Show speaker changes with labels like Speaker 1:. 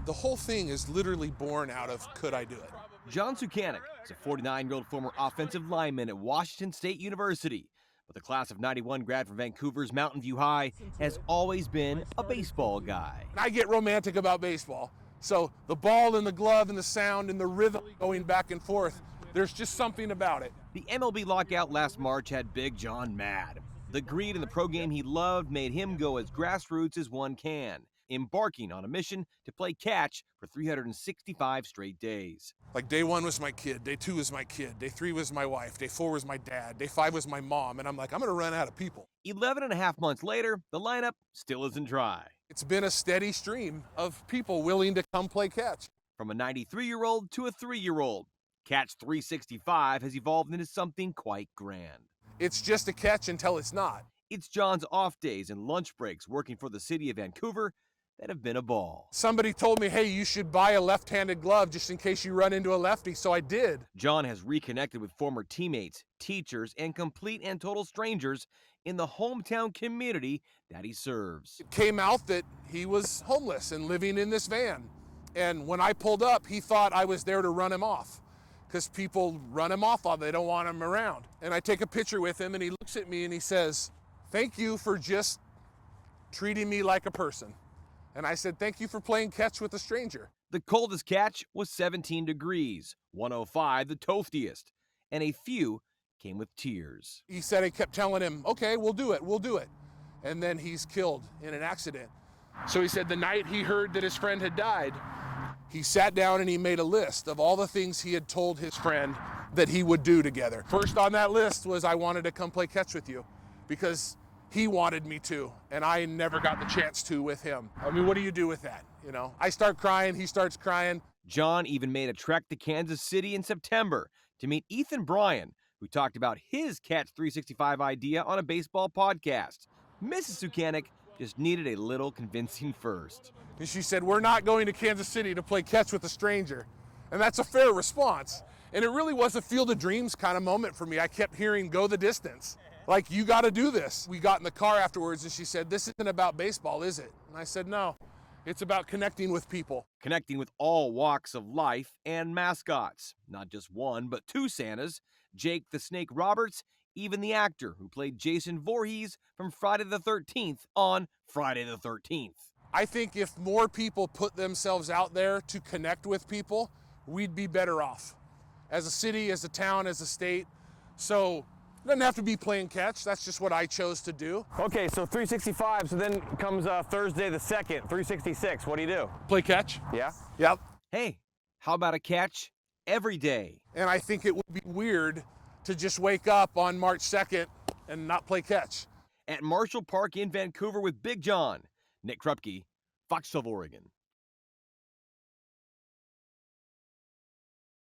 Speaker 1: The whole thing is literally born out of, could I do it?
Speaker 2: John Scukanec is a 49-year-old former offensive lineman at Washington State University, but the class of '91 grad from Vancouver's Mountain View High has always been a baseball guy.
Speaker 1: I get romantic about baseball. So the ball and the glove and the sound and the rhythm going back and forth, there's just something about it.
Speaker 2: The MLB lockout last March had Big John mad. The greed in the pro game he loved made him go as grassroots as one can, embarking on a mission to play catch for 365 straight days.
Speaker 1: Like day 1 was my kid, day 2 was my kid, day 3 was my wife, day 4 was my dad, day 5 was my mom, and I'm like, I'm gonna run out of people.
Speaker 2: 11 and a half months later, the lineup still isn't dry.
Speaker 1: It's been a steady stream of people willing to come play catch.
Speaker 2: From a 93-year-old to a 3-year-old, Catch 365 has evolved into something quite grand.
Speaker 1: It's just a catch until it's not.
Speaker 2: It's John's off days and lunch breaks working for the city of Vancouver that have been a ball.
Speaker 1: Somebody told me, hey, you should buy a left-handed glove just in case you run into a lefty, so I did.
Speaker 2: John has reconnected with former teammates, teachers, and complete and total strangers in the hometown community that he serves.
Speaker 1: It came out that he was homeless and living in this van. And when I pulled up, he thought I was there to run him off, because people run him off while they don't want him around. And I take a picture with him and he looks at me and he says, thank you for just treating me like a person. And I said, thank you for playing catch with a stranger.
Speaker 2: The coldest catch was 17 degrees, 105 the toastiest, and a few came with tears.
Speaker 1: He said, I kept telling him, okay, we'll do it, we'll do it. And then he's killed in an accident. So he said the night he heard that his friend had died, he sat down and he made a list of all the things he had told his friend that he would do together. First on that list was, I wanted to come play catch with you, because he wanted me to, and I never got the chance to with him. I mean, what do you do with that? You know, I start crying, he starts crying.
Speaker 2: John even made a trek to Kansas City in September to meet Ethan Bryan, who talked about his Catch 365 idea on a baseball podcast. Mrs. Scukanec just needed a little convincing first.
Speaker 1: And she said, we're not going to Kansas City to play catch with a stranger. And that's a fair response. And it really was a field of dreams kind of moment for me. I kept hearing, go the distance. Like, you got to do this. We got in the car afterwards and she said, this isn't about baseball, is it? And I said, no, it's about connecting with people.
Speaker 2: Connecting with all walks of life and mascots. Not just one, but two Santas, Jake the Snake Roberts, even the actor who played Jason Voorhees from Friday the 13th on Friday the 13th.
Speaker 1: I think if more people put themselves out there to connect with people, we'd be better off. As a city, as a town, as a state. So it doesn't have to be playing catch. That's just what I chose to do.
Speaker 3: Okay, so 365, so then comes Thursday the 2nd, 366. What do you do?
Speaker 1: Play catch?
Speaker 3: Yeah?
Speaker 1: Yep.
Speaker 2: Hey, how about a catch every day?
Speaker 1: And I think it would be weird to just wake up on March 2nd and not play catch.
Speaker 2: At Marshall Park in Vancouver with Big John, Nick Krupke, Fox 12 Oregon.